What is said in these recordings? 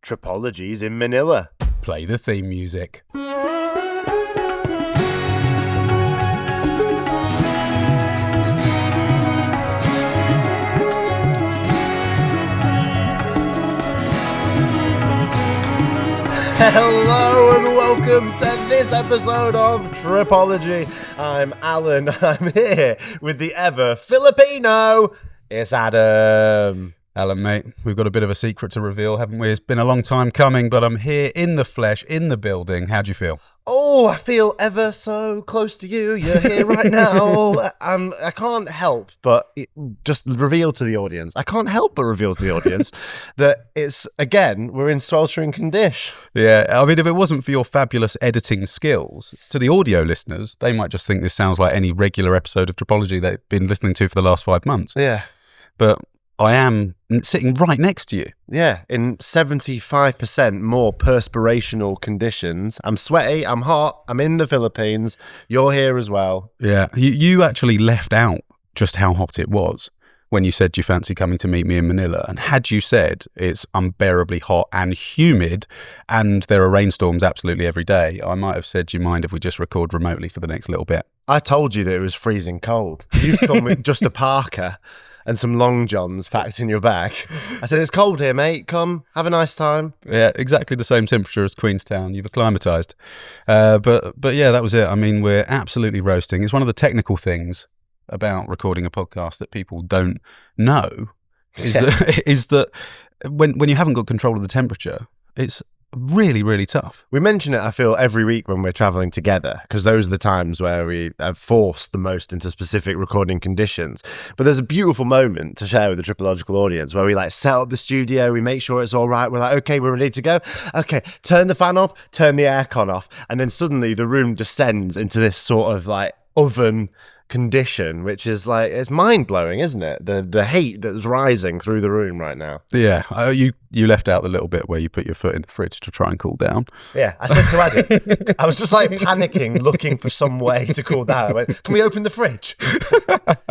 Tripology's in Manila. Play the theme music. Hello and welcome to this episode of Tripology. I'm Alan. I'm here with the ever Filipino. It's Adam. Alan, mate, we've got a bit of a secret to reveal, haven't we? It's been a long time coming, but I'm here in the flesh, in the building. How do you feel? Oh, I feel ever so close to you. You're here right now. I can't help but just reveal to the audience. I can't help but reveal to the audience that it's, again, we're in sweltering condition. Yeah, I mean, if it wasn't for your fabulous editing skills, to the audio listeners, they might just think this sounds like any regular episode of Tripology they've been listening to for the last 5 months. Yeah. But I am sitting right next to you. Yeah, in 75% more perspirational conditions. I'm sweaty, I'm hot, I'm in the Philippines. You're here as well. Yeah, you actually left out just how hot it was when you said you fancy coming to meet me in Manila. And had you said it's unbearably hot and humid and there are rainstorms absolutely every day, I might have said, do you mind if we just record remotely for the next little bit? I told you that it was freezing cold. You've come with just a parka and some long johns packed in your bag. I said, it's cold here, mate. Come, have a nice time. Yeah, exactly the same temperature as Queenstown. You've acclimatised. But yeah, that was it. I mean, we're absolutely roasting. It's one of the technical things about recording a podcast that people don't know is that when you haven't got control of the temperature, it's really, really tough. We mention it, I feel, every week when we're traveling together, because those are the times where we are forced the most into specific recording conditions. But there's a beautiful moment to share with the Tripological audience where we set up the studio, we make sure it's all right, we're like, okay, we're ready to go. Okay, turn the fan off, turn the aircon off, and then suddenly the room descends into this sort of oven condition, which is it's mind-blowing, isn't it? The heat that's rising through the room right now. Yeah, you left out the little bit where you put your foot in the fridge to try and cool down. Yeah, I said to Adam, I was just panicking, looking for some way to cool down. I went, can we open the fridge?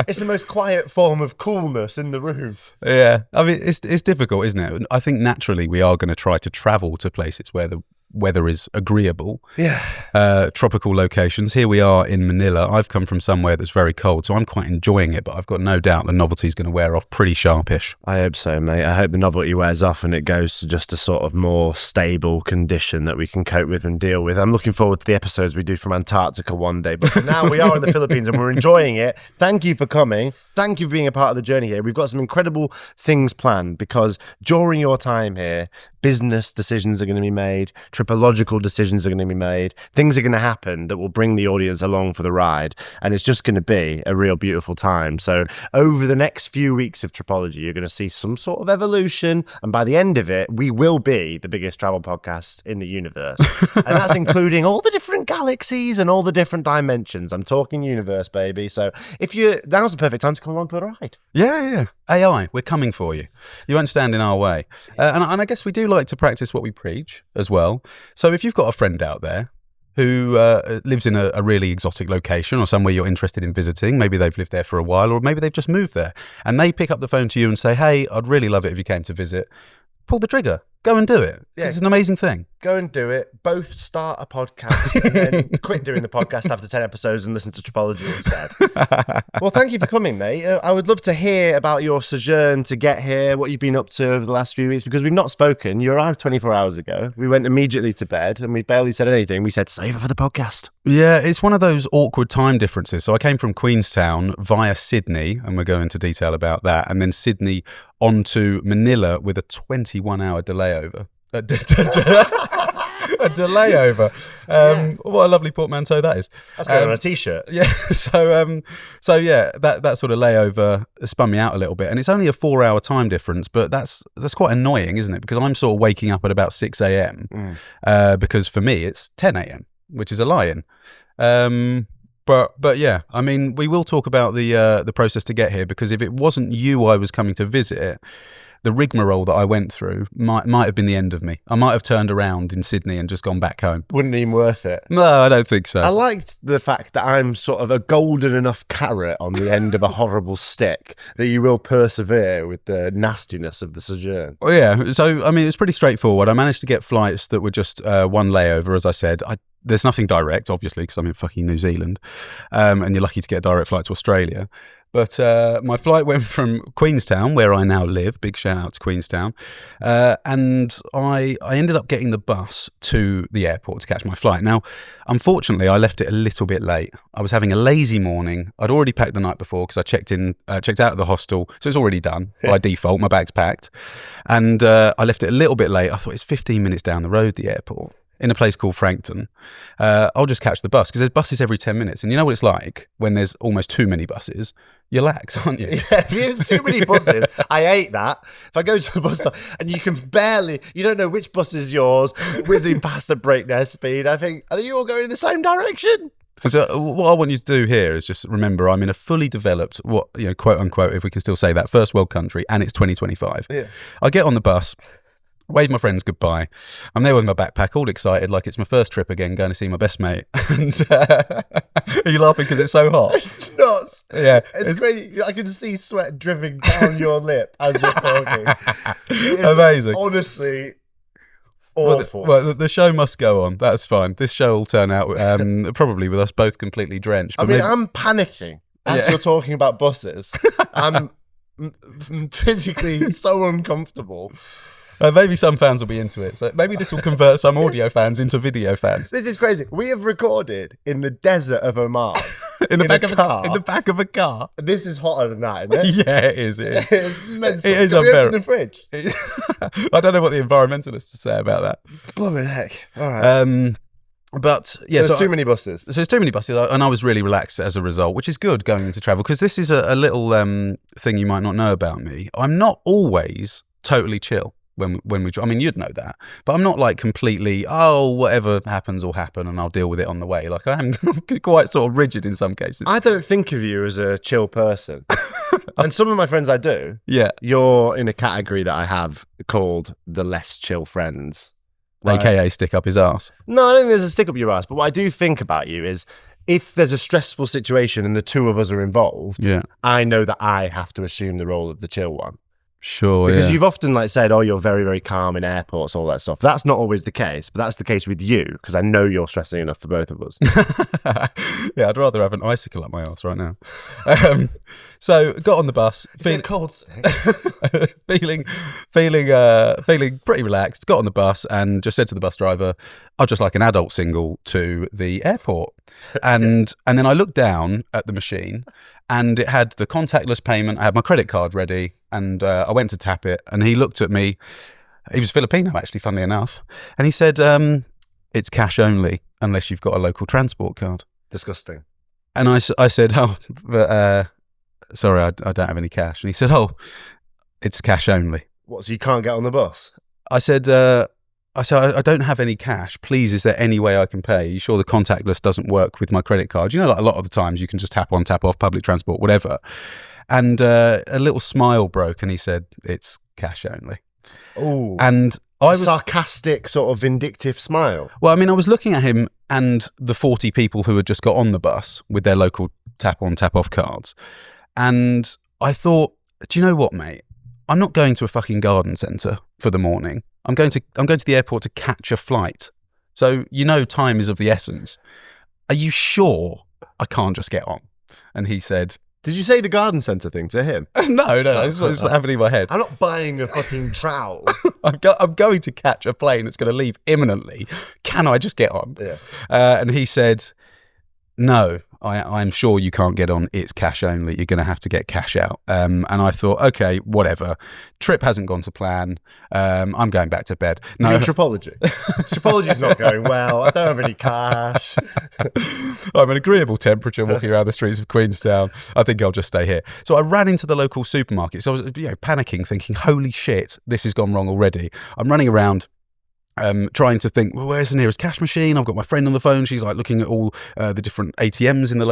It's the most quiet form of coolness in the room. Yeah, I mean, it's difficult, isn't it? I think naturally we are going to try to travel to places where the weather is agreeable. Yeah. Tropical locations. Here we are in Manila. I've come from somewhere that's very cold, so I'm quite enjoying it, but I've got no doubt the novelty's going to wear off pretty sharpish. I hope so, mate. I hope the novelty wears off and it goes to just a sort of more stable condition that we can cope with and deal with. I'm looking forward to the episodes we do from Antarctica one day, but for now we are in the Philippines and we're enjoying it. Thank you for coming. Thank you for being a part of the journey here. We've got some incredible things planned because during your time here, business decisions are going to be made, tripological decisions are going to be made, things are going to happen that will bring the audience along for the ride, and it's just going to be a real beautiful time. So over the next few weeks of Tripology, you're going to see some sort of evolution, and by the end of it, we will be the biggest travel podcast in the universe. And that's including all the different galaxies and all the different dimensions. I'm talking universe, baby. So now's the perfect time to come along for the ride. Yeah. AI, we're coming for you. You won't stand in our way. And I guess we do like to practice what we preach as well. So if you've got a friend out there who lives in a really exotic location or somewhere you're interested in visiting, maybe they've lived there for a while or maybe they've just moved there, and they pick up the phone to you and say, hey, I'd really love it if you came to visit, pull the trigger. Go and do it. Yeah. It's an amazing thing. Go and do it. Both start a podcast and then quit doing the podcast after 10 episodes and listen to Tripology instead. Well, thank you for coming, mate. I would love to hear about your sojourn to get here, what you've been up to over the last few weeks, because we've not spoken. You arrived 24 hours ago. We went immediately to bed and we barely said anything. We said, save it for the podcast. Yeah, it's one of those awkward time differences. So I came from Queenstown via Sydney, and we'll go into detail about that, and then Sydney onto Manila with a 21-hour delay over. A delay over. What a lovely portmanteau that is. That's going on a t-shirt. Yeah. So yeah, that sort of layover spun me out a little bit, and it's only a 4-hour time difference, but that's quite annoying, isn't it? Because I'm sort of waking up at about 6 a.m. Because for me it's 10 a.m, which is a lie-in. But yeah, I mean, we will talk about the process to get here, because if it wasn't you I was coming to visit, the rigmarole that I went through might have been the end of me. I might have turned around in Sydney and just gone back home. Wouldn't even worth it. No, I don't think so. I liked the fact that I'm sort of a golden enough carrot on the end of a horrible stick that you will persevere with the nastiness of the sojourn. Well, yeah, so I mean, it was pretty straightforward. I managed to get flights that were just one layover, as I said. There's nothing direct, obviously, because I'm in fucking New Zealand, and you're lucky to get a direct flight to Australia. But my flight went from Queenstown, where I now live, big shout out to Queenstown, and I ended up getting the bus to the airport to catch my flight. Now, unfortunately, I left it a little bit late. I was having a lazy morning. I'd already packed the night before because I checked out of the hostel, so it's already done by default. My bag's packed, and I left it a little bit late. I thought it's 15 minutes down the road, the airport, in a place called Frankton. I'll just catch the bus because there's buses every 10 minutes. And you know what it's like when there's almost too many buses? You're lax, aren't you? Yeah, if there's too many buses, I hate that. If I go to the bus stop and you don't know which bus is yours, whizzing past at breakneck speed, I think, are you all going in the same direction? So what I want you to do here is just remember I'm in a fully developed, quote unquote, if we can still say that, first world country, and it's 2025. Yeah. I get on the bus, wave my friends goodbye. I'm there with my backpack, all excited, like it's my first trip again, going to see my best mate. And are you laughing because it's so hot? It's nuts. Yeah, it's great. I can see sweat dripping down your lip as you're talking. It's amazing. Honestly, awful. Well, the show must go on. That's fine. This show will turn out probably with us both completely drenched. But I'm panicking as you're talking about buses. I'm physically so uncomfortable. Maybe some fans will be into it. So maybe this will convert some audio fans into video fans. This is crazy. We have recorded in the desert of Oman. in the back of a car. This is hotter than that, isn't it? Yeah, it is. It is mental. It is Can we unbearable. open the fridge? I don't know what the environmentalists would say about that. Blooming heck. All right. But yeah, there's too many buses. So there's too many buses, and I was really relaxed as a result, which is good going into travel because this is a little thing you might not know about me. I'm not always totally chill. When we, I mean, you'd know that, but I'm not like completely, whatever happens will happen and I'll deal with it on the way. Like I am quite sort of rigid in some cases. I don't think of you as a chill person. And some of my friends I do. Yeah. You're in a category that I have called the less chill friends. Right? AKA stick up his ass. No, I don't think there's a stick up your ass, but what I do think about you is if there's a stressful situation and the two of us are involved, I know that I have to assume the role of the chill one. Sure, because you've often said, you're very, very calm in airports, all that stuff. That's not always the case, but that's the case with you because I know you're stressing enough for both of us. Yeah, I'd rather have an icicle up my arse right now. So got on the bus, feeling pretty relaxed. Got on the bus and just said to the bus driver, "I'd just like an adult single to the airport." And then I looked down at the machine, and it had the contactless payment. I had my credit card ready, and I went to tap it. And he looked at me. He was Filipino, actually, funnily enough. And he said, "It's cash only, unless you've got a local transport card." Disgusting. And I said, sorry, I don't have any cash. And he said, it's cash only. What, so you can't get on the bus? I said, I don't have any cash. Please, is there any way I can pay? Are you sure the contactless doesn't work with my credit card? You know, like a lot of the times you can just tap on, tap off, public transport, whatever. And a little smile broke and he said, it's cash only. Oh, and I was sarcastic, sort of vindictive smile. Well, I mean, I was looking at him and the 40 people who had just got on the bus with their local tap on, tap off cards. And I thought, do you know what, mate? I'm not going to a fucking garden centre for the morning. I'm going to the airport to catch a flight. So, time is of the essence. Are you sure I can't just get on? And he said, did you say the garden centre thing to him? No, this is what's happening in my head. I'm not buying a fucking trowel. I'm going to catch a plane that's going to leave imminently. Can I just get on? Yeah. And he said, no, I'm sure you can't get on. It's cash only. You're going to have to get cash out. And I thought, okay, whatever. Trip hasn't gone to plan. I'm going back to bed. No, Tripology. Tripology's not going well. I don't have any cash. I'm an agreeable temperature walking around the streets of Queenstown. I think I'll just stay here. So I ran into the local supermarket. So I was panicking, thinking, holy shit, this has gone wrong already. I'm running around. trying to think, well, where's the nearest cash machine? I've got my friend on the phone. She's like looking at all the different ATMs in the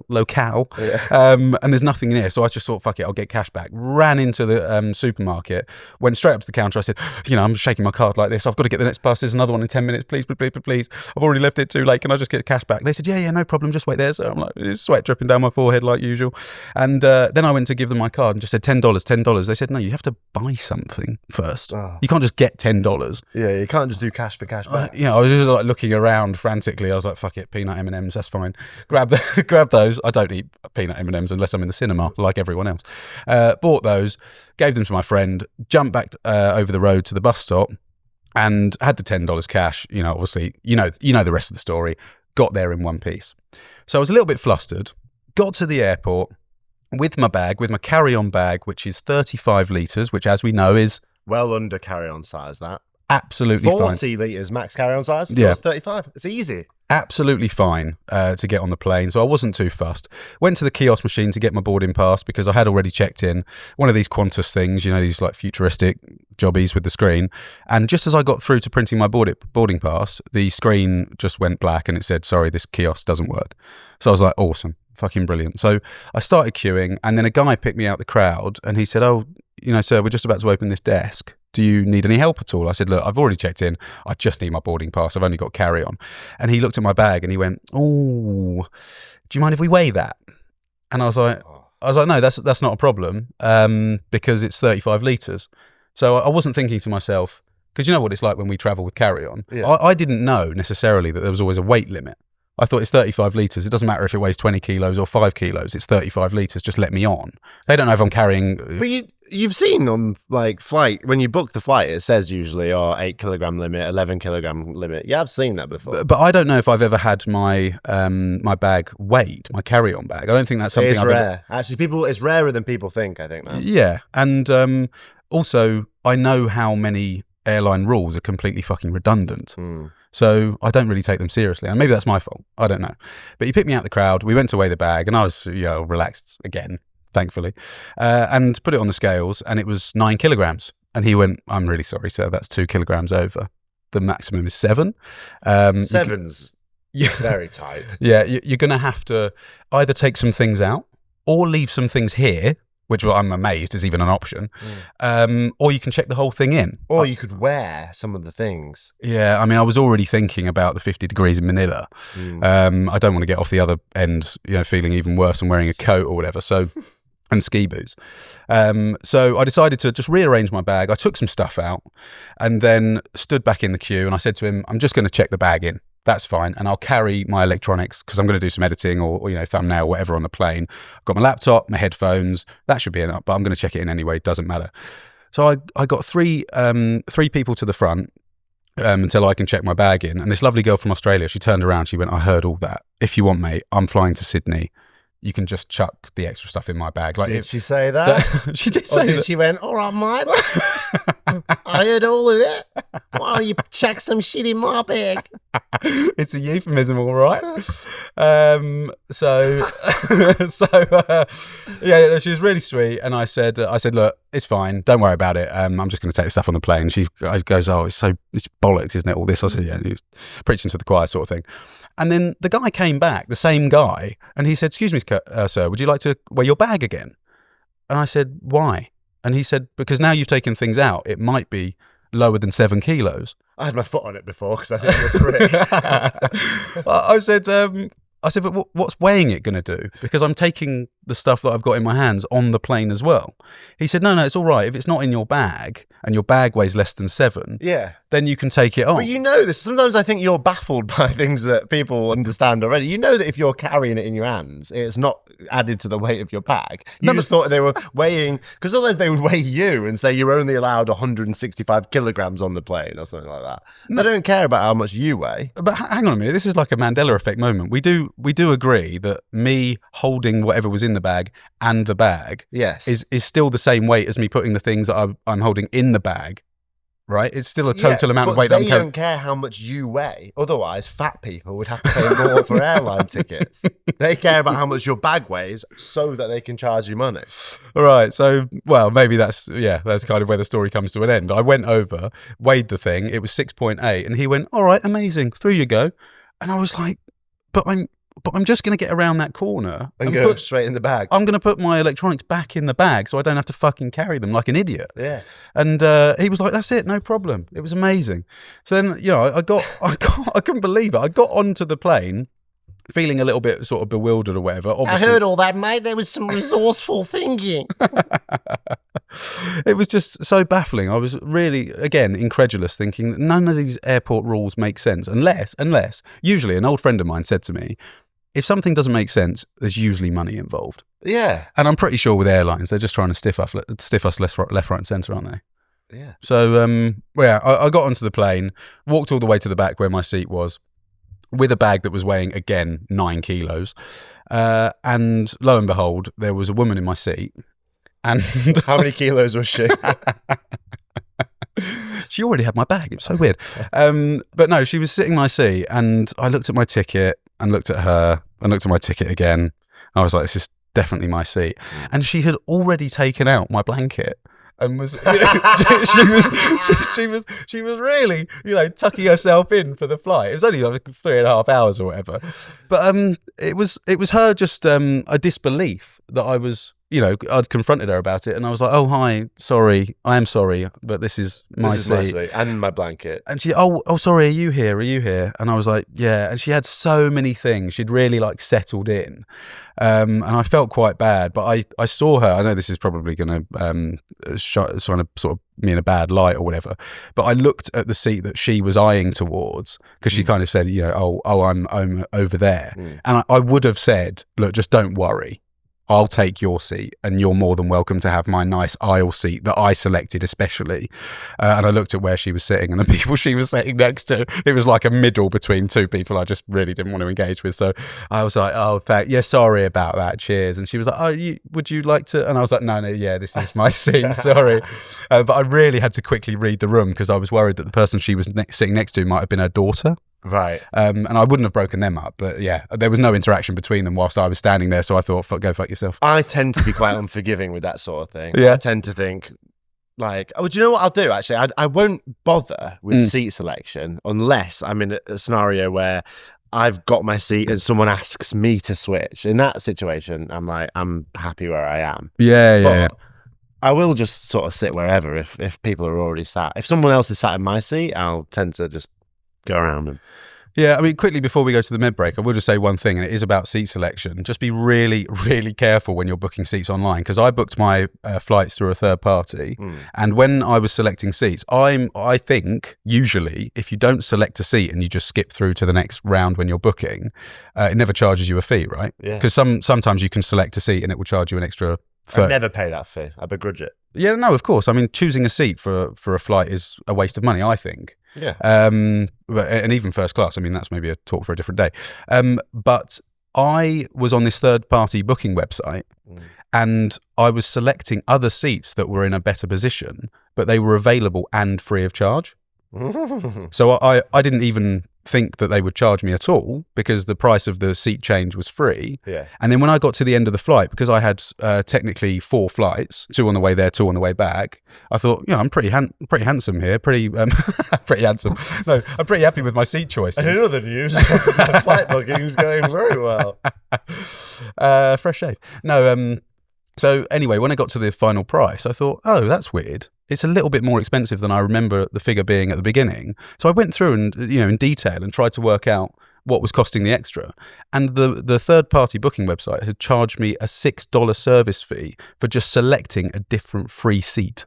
locale. Yeah. And there's nothing in here. So I just thought, fuck it, I'll get cash back. Ran into the supermarket, went straight up to the counter. I said, I'm shaking my card like this. I've got to get the next bus. There's another one in 10 minutes. Please. I've already left it too late. Can I just get cash back? They said, yeah, no problem. Just wait there. So I'm like, it's sweat dripping down my forehead like usual. And then I went to give them my card and just said $10. They said, no, you have to buy something first. Oh. You can't just get $10. Yeah, you can't just do cash for cash back. I was just like looking around frantically. I was like, fuck it, peanut M&Ms, that's fine. Grab those. I don't eat peanut M&Ms unless I'm in the cinema, like everyone else. Bought those, gave them to my friend, jumped back over the road to the bus stop, and had the $10 cash. Obviously, you know the rest of the story. Got there in one piece. So I was a little bit flustered. Got to the airport with my carry-on bag, which is 35 litres, which, as we know, is well under carry-on size. That. Absolutely 40 litres max carry-on size. Yeah. 35. It's easy. Absolutely fine to get on the plane, so I wasn't too fussed. Went to the kiosk machine to get my boarding pass because I had already checked in. One of these Qantas things, these like futuristic jobbies with the screen. And just as I got through to printing my boarding pass, the screen just went black and it said, sorry, this kiosk doesn't work. So I was like, awesome, fucking brilliant. So I started queuing, and then a guy picked me out the crowd and he said, sir, we're just about to open this desk. Do you need any help at all? I said, look, I've already checked in. I just need my boarding pass. I've only got carry-on. And he looked at my bag and he went, oh, do you mind if we weigh that? And I was like, no, that's not a problem because it's 35 litres. So I wasn't thinking to myself, because you know what it's like when we travel with carry-on. Yeah. I didn't know necessarily that there was always a weight limit. I thought it's 35 litres. It doesn't matter if it weighs 20 kilos or 5 kilos. It's 35 litres. Just let me on. They don't know if I'm carrying. But you've seen on like flight, when you book the flight, it says usually 8 kilogram limit, 11 kilogram limit. Yeah, I've seen that before. But I don't know if I've ever had my my bag weighed, my carry-on bag. I don't think that's something It's rare. Actually, it's rarer than people think, I think. Now. Yeah. And also, I know how many airline rules are completely fucking redundant. So I don't really take them seriously. And maybe that's my fault. I don't know. But he picked me out the crowd. We went to weigh the bag and I was relaxed again, thankfully, and put it on the scales and it was 9 kilograms. And he went, I'm really sorry, sir. That's 2 kilograms over. The maximum is 7. 7's very tight. Yeah, you're going to have to either take some things out or leave some things here, which I'm amazed is even an option, or you can check the whole thing in. Or you could wear some of the things. Yeah, I mean, I was already thinking about the 50 degrees in Manila. I don't want to get off the other end, feeling even worse and wearing a coat or whatever, and ski boots. So I decided to just rearrange my bag. I took some stuff out and then stood back in the queue and I said to him, I'm just going to check the bag in. That's fine. And I'll carry my electronics because I'm going to do some editing or thumbnail, whatever on the plane. I've got my laptop, my headphones. That should be enough, but I'm going to check it in anyway. It doesn't matter. So I got three people to the front until I can check my bag in. And this lovely girl from Australia, she turned around. She went, I heard all that. If you want, mate, I'm flying to Sydney. You can just chuck the extra stuff in my bag. Did she say that? She did say that. She went, all right, mate. I heard all of it. Why don't you chuck some shit in my bag? It's a euphemism, all right. Yeah, she was really sweet, and I said, look, it's fine, don't worry about it. I'm just going to take the stuff on the plane. She goes, oh, it's bollocks, isn't it? All this. I said, yeah, he was preaching to the choir, sort of thing. And then the guy came back, the same guy, and he said, excuse me, sir, would you like to weigh your bag again? And I said, why? And he said, because now you've taken things out, it might be lower than 7 kilos. I had my foot on it before because I think you're a prick. I said, but what's weighing it going to do? Because I'm taking the stuff that I've got in my hands on the plane as well. He said, no, it's all right. If it's not in your bag and your bag weighs less than 7, then you can take it on. But you know this. Sometimes I think you're baffled by things that people understand already. You know that if you're carrying it in your hands, it's not added to the weight of your bag. You just thought they were weighing, because otherwise they would weigh you and say you're only allowed 165 kilograms on the plane or something like that. They don't care about how much you weigh. But hang on a minute. This is like a Mandela effect moment. We do agree that me holding whatever was in the bag and the bag is still the same weight as me putting the things that I'm holding in the bag right? It's still a total amount of weight that I'm They carrying. don't care how much you weigh. Otherwise, fat people would have to pay more for airline tickets. They care about how much your bag weighs so that they can charge you money. Right. So, well, maybe that's kind of where the story comes to an end. I went over, weighed the thing. It was 6.8. And he went, all right, amazing. Through you go. And I was like, but I'm just going to get around that corner And go straight in the bag. I'm going to put my electronics back in the bag so I don't have to fucking carry them like an idiot. Yeah. And he was like, that's it, no problem. It was amazing. So then, I couldn't believe it. I got onto the plane feeling a little bit sort of bewildered or whatever. Obviously, I heard all that, mate. There was some resourceful thinking. It was just so baffling. I was really, again, incredulous, thinking that none of these airport rules make sense unless, usually an old friend of mine said to me, if something doesn't make sense, there's usually money involved. Yeah. And I'm pretty sure with airlines, they're just trying to stiff us left, right and centre, aren't they? Yeah. So, I got onto the plane, walked all the way to the back where my seat was, with a bag that was weighing, again, 9 kilos. And lo and behold, there was a woman in my seat. And how many kilos was she? She already had my bag. It was so weird. But no, she was sitting in my seat, and I looked at my ticket and looked at her and looked at my ticket again. I was like, this is definitely my seat. And she had already taken out my blanket and was, she was really, tucking herself in for the flight. It was only like 3.5 hours or whatever. But it was her just a disbelief that I was, I'd confronted her about it, and I was like, oh, hi, sorry, I am sorry, but this is my seat. And my blanket. And she, oh, sorry, are you here? And I was like, yeah. And she had so many things. She'd really settled in. And I felt quite bad, but I saw her. I know this is probably going to sort of me in a bad light or whatever, but I looked at the seat that she was eyeing towards, because she kind of said, I'm over there. And I would have said, look, just don't worry. I'll take your seat, and you're more than welcome to have my nice aisle seat that I selected especially. And I looked at where she was sitting and the people she was sitting next to. It was like a middle between two people I just really didn't want to engage with. So I was like, oh, sorry about that. Cheers. And she was like, oh, would you like to? And I was like, no, yeah, this is my seat. Sorry. But I really had to quickly read the room because I was worried that the person she was sitting next to might have been her daughter. Right. And I wouldn't have broken them up, but yeah, there was no interaction between them whilst I was standing there, so I thought, go fuck yourself. I tend to be quite unforgiving with that sort of thing. Yeah. I tend to think, do you know what I'll do, actually? I won't bother with seat selection unless I'm in a scenario where I've got my seat and someone asks me to switch. In that situation, I'm happy where I am. Yeah. I will just sort of sit wherever if people are already sat. If someone else is sat in my seat, I'll tend to just go around them. Yeah, I mean, quickly before we go to the med break, I will just say one thing, and it is about seat selection. Just be really, really careful when you're booking seats online, because I booked my flights through a third party, and when I was selecting seats, I think usually if you don't select a seat and you just skip through to the next round when you're booking, it never charges you a fee, right? Yeah. Because sometimes you can select a seat and it will charge you an extra. I never pay that fee. I begrudge it. Yeah, no, of course. I mean, choosing a seat for a flight is a waste of money, I think. Yeah. And even first class. I mean, that's maybe a talk for a different day. But I was on this third-party booking website, and I was selecting other seats that were in a better position, but they were available and free of charge. So I didn't even think that they would charge me at all because the price of the seat change was free. Yeah. And then when I got to the end of the flight, because I had technically 4 flights, 2 on the way there, 2 on the way back, I thought, I'm pretty handsome here, pretty handsome. No, I'm pretty happy with my seat choices. And in other news, my flight booking is going very well. Fresh shave. No, so anyway, when I got to the final price, I thought, oh, that's weird. It's a little bit more expensive than I remember the figure being at the beginning. So I went through and, in detail and tried to work out what was costing the extra. And the third-party booking website had charged me a $6 service fee for just selecting a different free seat.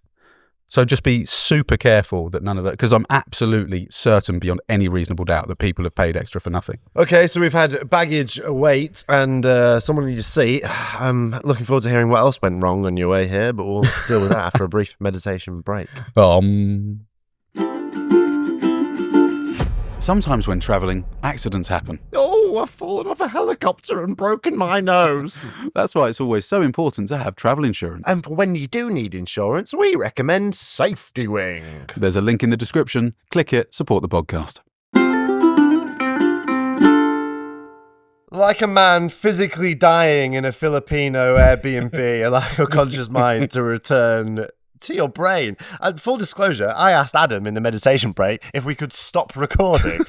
So just be super careful that none of that, because I'm absolutely certain beyond any reasonable doubt that people have paid extra for nothing. Okay, so we've had baggage, weight, and someone in your seat. I'm looking forward to hearing what else went wrong on your way here, but we'll deal with that after a brief meditation break. Sometimes when travelling, accidents happen. Oh! Oh, I've fallen off a helicopter and broken my nose. That's why it's always so important to have travel insurance. And for when you do need insurance, we recommend Safety Wing. There's a link in the description. Click it, support the podcast. Like a man physically dying in a Filipino Airbnb, allow your conscious mind to return to your brain. Full disclosure, I asked Adam in the meditation break if we could stop recording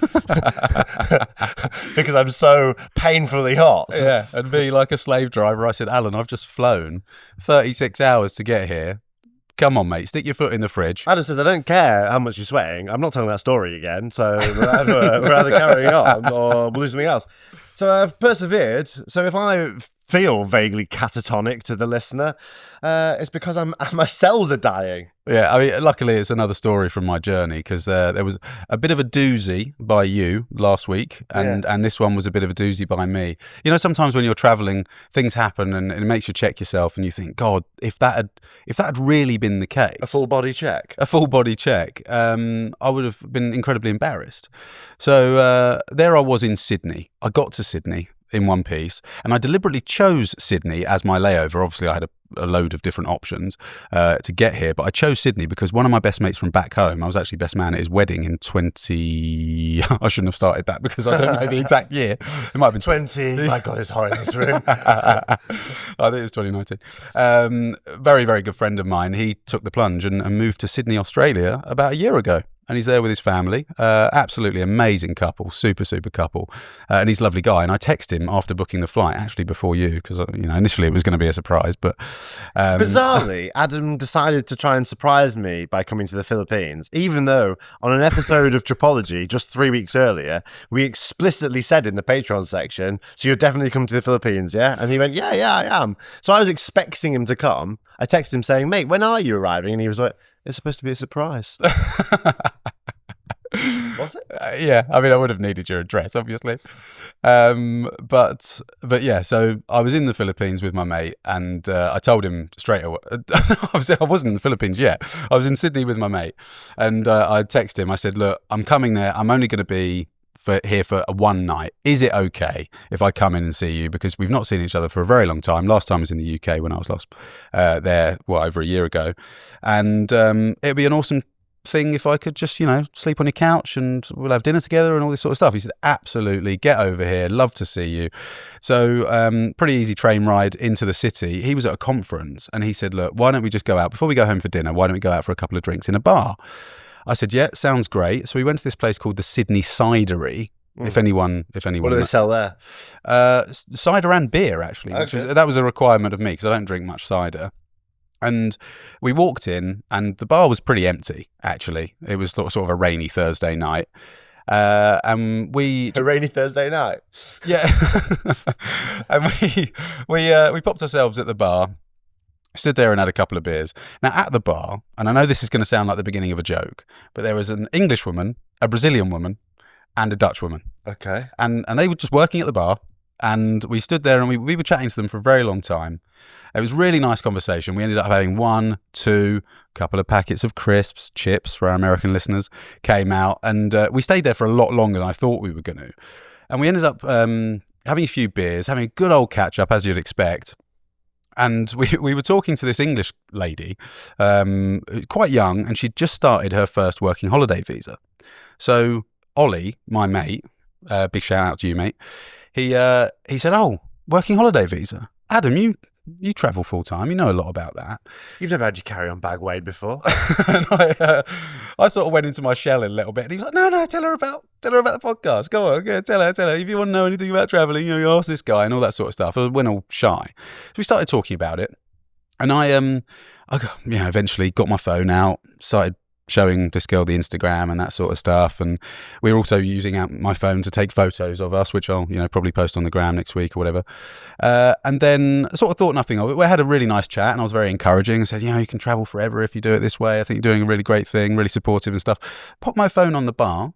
because I'm so painfully hot. Yeah, and be like a slave driver. I said, Alan, I've just flown 36 hours to get here. Come on, mate, stick your foot in the fridge. Adam says, I don't care how much you're sweating. I'm not telling that story again, so we're either carrying on or we'll do something else. So I've persevered. So if I feel vaguely catatonic to the listener, it's because my cells are dying. Yeah, I mean, luckily it's another story from my journey because there was a bit of a doozy by you last week, and this one was a bit of a doozy by me. You know, sometimes when you're traveling, things happen, and it makes you check yourself, and you think, God, if that had really been the case, A full body check, I would have been incredibly embarrassed. So there I was in Sydney. I got to Sydney in one piece, and I deliberately chose Sydney as my layover. Obviously, I had a load of different options to get here, but I chose Sydney because one of my best mates from back home, I was actually best man at his wedding in 20... I shouldn't have started that because I don't know the exact year. It might have been 20. My God, it's hot in this room. I think it was 2019. Very, very good friend of mine. He took the plunge and moved to Sydney, Australia about a year ago. And he's there with his family. Absolutely amazing couple, super, super couple. And he's a lovely guy. And I texted him after booking the flight, actually before you, because initially it was going to be a surprise. But bizarrely, Adam decided to try and surprise me by coming to the Philippines, even though on an episode of Tripology just 3 weeks earlier, we explicitly said in the Patreon section, so you're definitely coming to the Philippines, yeah? And he went, yeah, I am. So I was expecting him to come. I texted him saying, mate, when are you arriving? And he was like, it's supposed to be a surprise. Was it? Yeah, I mean, I would have needed your address, obviously. But yeah, so I was in the Philippines with my mate, and I told him straight away. I wasn't in the Philippines yet. I was in Sydney with my mate, and I texted him. I said, look, I'm coming there. I'm only going to be here for one night. Is it okay if I come in and see you? Because we've not seen each other for a very long time. Last time was in the UK when I was last there, over a year ago. And it'd be an awesome thing if I could just, sleep on your couch and we'll have dinner together and all this sort of stuff. He said, absolutely, get over here. Love to see you. So pretty easy train ride into the city. He was at a conference and he said, look, why don't we just go out before we go home for dinner? Why don't we go out for a couple of drinks in a bar? I said, yeah, sounds great. So we went to this place called the Sydney Cidery. If anyone, what do they sell there? Cider and beer, actually. Okay. That was a requirement of me because I don't drink much cider. And we walked in, and the bar was pretty empty. Actually, it was sort of a rainy Thursday night. And a rainy Thursday night. Yeah, and we popped ourselves at the bar. Stood there and had a couple of beers. Now, at the bar, and I know this is going to sound like the beginning of a joke, but there was an English woman, a Brazilian woman, and a Dutch woman. Okay. And they were just working at the bar, and we stood there and we were chatting to them for a very long time. It was a really nice conversation. We ended up having couple of packets of crisps, chips for our American listeners, came out, and we stayed there for a lot longer than I thought we were going to. And we ended up having a few beers, having a good old catch-up, as you'd expect. And we were talking to this English lady, quite young, and she'd just started her first working holiday visa. So Ollie, my mate, big shout out to you, mate. He said, "Oh, working holiday visa, Adam, you travel full time. You know a lot about that. You've never had your carry-on bag weighed before." And I sort of went into my shell a little bit, and he was like, "No, tell her about the podcast. Go on, tell her. If you want to know anything about traveling, you ask this guy and all that sort of stuff." I went all shy, so we started talking about it, and I eventually got my phone out, started showing this girl the Instagram and that sort of stuff, and we were also using my phone to take photos of us, which I'll probably post on the gram next week or whatever. And then I sort of thought nothing of it. We had a really nice chat, and I was very encouraging. I said, you can travel forever if you do it this way. I think you're doing a really great thing, really supportive and stuff. Popped my phone on the bar,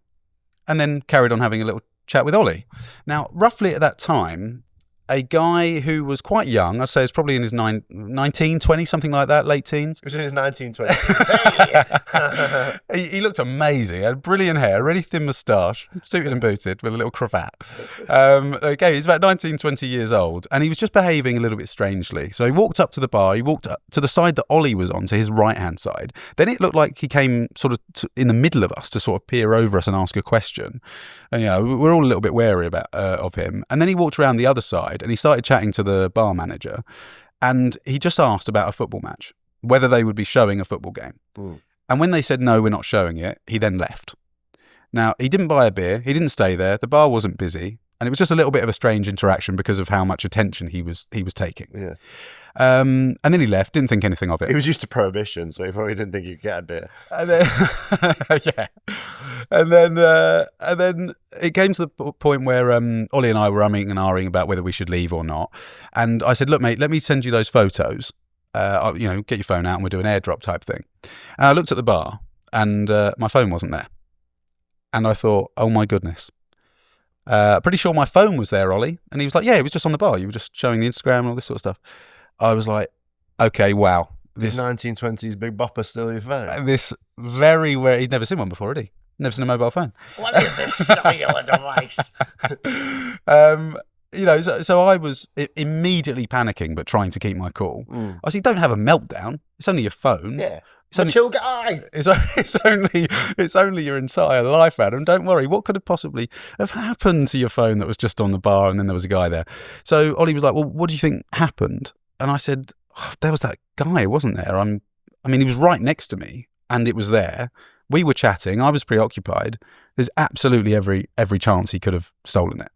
and then carried on having a little chat with Ollie. Now, roughly at that time, a guy who was quite young. I'd say it's probably in his 19, 20, something like that, late teens. It was in his 1920s. He looked amazing. He had brilliant hair, really thin moustache, suited and booted with a little cravat. Okay, he's about 19, 20 years old, and he was just behaving a little bit strangely. So he walked up to the bar. He walked up to the side that Ollie was on, to his right-hand side. Then it looked like he came sort of in the middle of us to sort of peer over us and ask a question. And, we're all a little bit wary of him. And then he walked around the other side, and he started chatting to the bar manager, and he just asked about a football match, whether they would be showing a football game. And when they said, no, we're not showing it, he then left. Now, he didn't buy a beer, he didn't stay there, the bar wasn't busy, and it was just a little bit of a strange interaction because of how much attention he was taking. Yeah. And then he left, didn't think anything of it. He was used to prohibition, so he probably didn't think he'd get a beer. And then, yeah. And then it came to the point where Ollie and I were umming and ahhing about whether we should leave or not. And I said, look, mate, let me send you those photos. Get your phone out and we'll do an airdrop type thing. And I looked at the bar and my phone wasn't there. And I thought, oh my goodness. Pretty sure my phone was there, Ollie. And he was like, yeah, it was just on the bar. You were just showing the Instagram and all this sort of stuff. I was like, okay, wow. This 1920s Big Bopper still your phone. This very rare, he'd never seen one before, had he? Never seen a mobile phone. What is this cellular device? So I was immediately panicking, but trying to keep my cool. I said, don't have a meltdown. It's only your phone. Yeah. It's only, chill guy. It's only your entire life, Adam. Don't worry. What could have possibly have happened to your phone that was just on the bar and then there was a guy there? So Ollie was like, well, what do you think happened? And I said, there was that guy, wasn't there? He was right next to me and it was there. We were chatting. I was preoccupied. There's absolutely every chance he could have stolen it.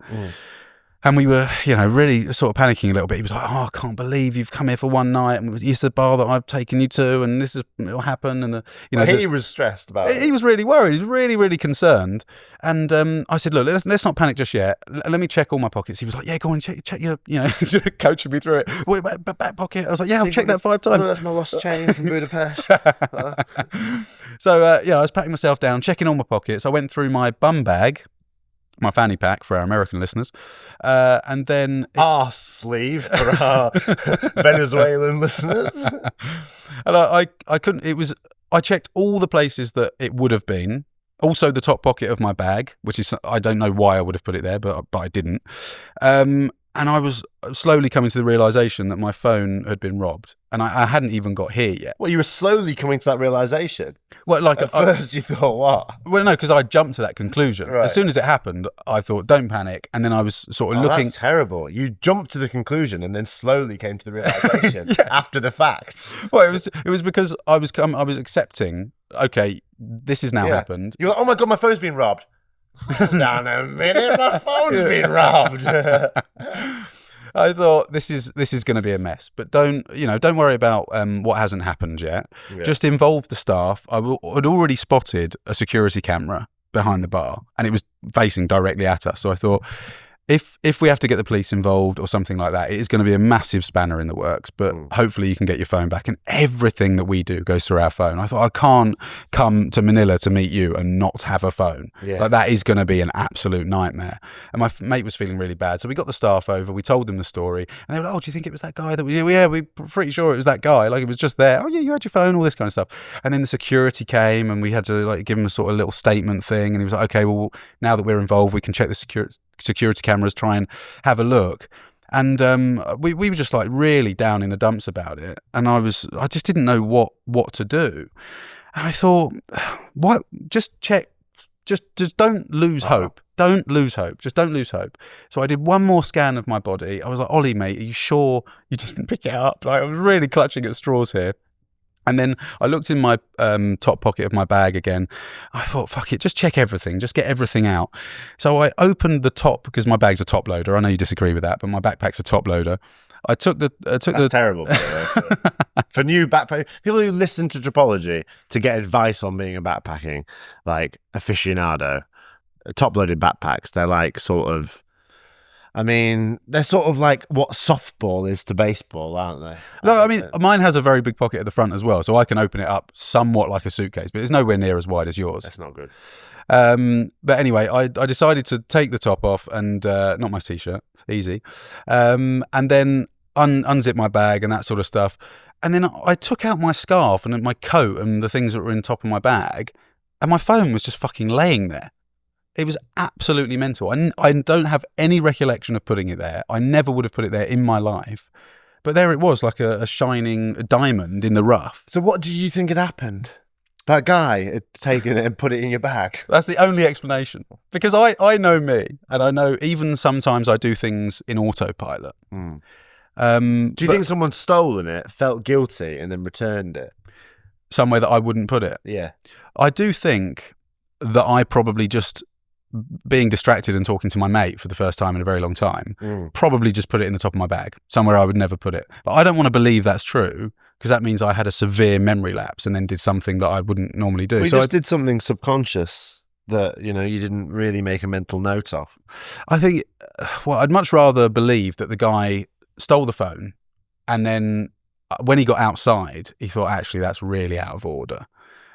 And we were, really sort of panicking a little bit. He was like, oh, I can't believe you've come here for one night. And it's the bar that I've taken you to. And this will happen. And he was stressed about it. He was really worried. He was really, really concerned. And I said, look, let's not panic just yet. Let me check all my pockets. He was like, yeah, go on, check your, coaching me through it. Wait, back pocket. I was like, yeah, I've checked that 5 times. Oh, that's my lost chain from Budapest. So, I was patting myself down, checking all my pockets. I went through my bum bag, my fanny pack for our American listeners, and then our sleeve for our Venezuelan listeners. And I couldn't. I checked all the places that it would have been. Also, the top pocket of my bag, which is I don't know why I would have put it there, but I didn't. And I was slowly coming to the realization that my phone had been robbed, and I hadn't even got here yet. Well, you were slowly coming to that realization. Well, at first you thought, what? Well, no, because I jumped to that conclusion. Right. As soon as it happened, I thought, don't panic. And then I was sort of looking. That's terrible. You jumped to the conclusion and then slowly came to the realization after the fact. Well, it was because I was accepting, okay, this has now happened. You're like, oh my God, my phone's been robbed. Hold on a minute, my phone's been robbed. I thought this is going to be a mess, but don't worry about what hasn't happened yet. Yeah. Just involve the staff. I'd already spotted a security camera behind the bar, and it was facing directly at us. So I thought, if we have to get the police involved or something like that, it is going to be a massive spanner in the works. But hopefully you can get your phone back, and everything that we do goes through our phone. I thought, I can't come to Manila to meet you and not have a phone. Yeah. Like, that is going to be an absolute nightmare. And my mate was feeling really bad, so we got the staff over. We told them the story, and they were like, "Oh, do you think it was that guy that we're pretty sure it was that guy. Like, it was just there. Oh yeah, you had your phone, all this kind of stuff." And then the security came, and we had to give him a sort of little statement thing, and he was like, "Okay, well, now that we're involved, we can check the security cameras, try and have a look." And we were just really down in the dumps about it, and I just didn't know what to do. And I thought, what? Just check. Just don't lose hope. Don't lose hope. Just don't lose hope. So I did one more scan of my body. I was like, Ollie, mate, are you sure you just didn't pick it up? I was really clutching at straws here. And then I looked in my top pocket of my bag again. I thought, fuck it, just check everything. Just get everything out. So I opened the top, because my bag's a top loader. I know you disagree with that, but my backpack's a top loader. I took the... That's terrible. For new backpack... People who listen to Tripology to get advice on being a backpacking, aficionado, top-loaded backpacks, they're they're sort of like what softball is to baseball, aren't they? No, mine has a very big pocket at the front as well, so I can open it up somewhat like a suitcase, but it's nowhere near as wide as yours. That's not good. But anyway, I decided to take the top off and not my t-shirt, easy, and then unzip my bag and that sort of stuff. And then I took out my scarf and my coat and the things that were in top of my bag, and my phone was just fucking laying there. It was absolutely mental. I don't have any recollection of putting it there. I never would have put it there in my life. But there it was, like a shining diamond in the rough. So what do you think had happened? That guy had taken it and put it in your bag? That's the only explanation. Because I know me, and I know even sometimes I do things in autopilot. Do you think someone stolen it, felt guilty, and then returned it? Somewhere that I wouldn't put it? Yeah. I do think that I probably just, being distracted and talking to my mate for the first time in a very long time, probably just put it in the top of my bag, somewhere I would never put it. But I don't want to believe that's true, because that means I had a severe memory lapse and then did something that I wouldn't normally do. We so just did something subconscious that, you didn't really make a mental note of. I think, well, I'd much rather believe that the guy stole the phone and then when he got outside, he thought, actually, that's really out of order.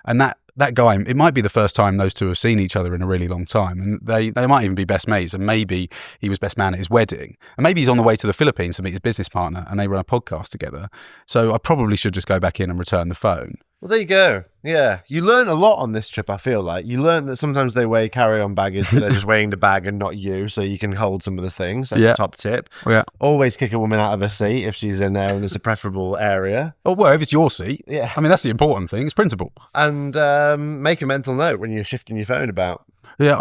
And that guy, it might be the first time those two have seen each other in a really long time, and they might even be best mates, and maybe he was best man at his wedding, and maybe he's on the way to the Philippines to meet his business partner, and they run a podcast together. So I probably should just go back in and return the phone. Well, there you go. Yeah. You learn a lot on this trip, I feel like. You learn that sometimes they weigh carry-on baggage, but they're just weighing the bag and not you, so you can hold some of the things. That's a top tip. Yeah. Always kick a woman out of her seat if she's in there and it's a preferable area. Oh, well, if it's your seat. Yeah. I mean, that's the important thing. It's principle. And make a mental note when you're shifting your phone about. Yeah,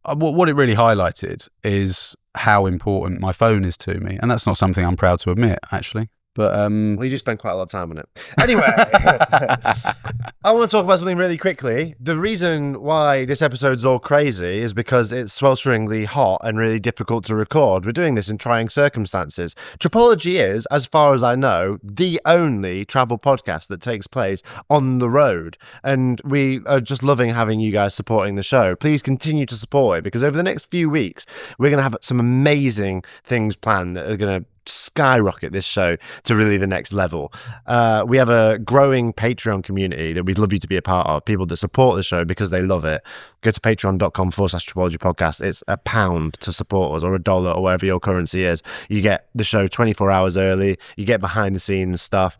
what it really highlighted is how important my phone is to me, and that's not something I'm proud to admit, actually. But well, you do spend quite a lot of time on it. Anyway, I want to talk about something really quickly. The reason why this episode's all crazy is because it's swelteringly hot and really difficult to record. We're doing this in trying circumstances. Tripology is, as far as I know, the only travel podcast that takes place on the road. And we are just loving having you guys supporting the show. Please continue to support it, because over the next few weeks, we're going to have some amazing things planned that are going to skyrocket this show to really the next level. We have a growing Patreon community that we'd love you to be a part of, people that support the show because they love it. Go to patreon.com/Tripology podcast. It's £1 to support us, or $1, or whatever your currency is. You get the show 24 hours early, you get behind the scenes stuff.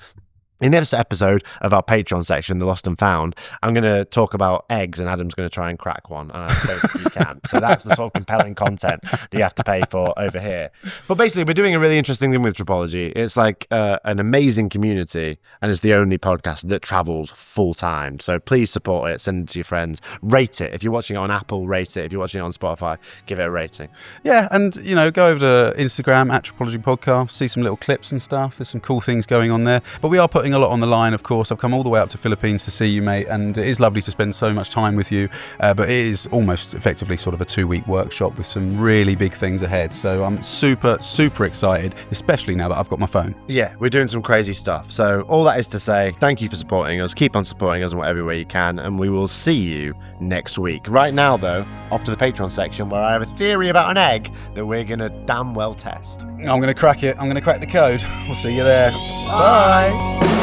In this episode of our Patreon section, The Lost and Found, I'm going to talk about eggs, and Adam's going to try and crack one, and I don't think you can. So that's the sort of compelling content that you have to pay for over here. But basically, we're doing a really interesting thing with Tripology. It's like an amazing community, and it's the only podcast that travels full time. So please support it, send it to your friends, rate it. If you're watching it on Apple, rate it. If you're watching it on Spotify, give it a rating. Yeah, and go over to Instagram @Tripology Podcast, see some little clips and stuff. There's some cool things going on there. But we are putting a lot on the line, of course. I've come all the way up to Philippines to see you, mate, and it is lovely to spend so much time with you, but it is almost effectively sort of a 2-week workshop with some really big things ahead. So I'm super excited, especially now that I've got my phone. Yeah, we're doing some crazy stuff. So all that is to say, thank you for supporting us. Keep on supporting us in whatever way you can, and we will see you next week. Right now, though, off to the Patreon section, where I have a theory about an egg that we're going to damn well test. I'm going to crack it. I'm going to crack the code. We'll see you there. Bye.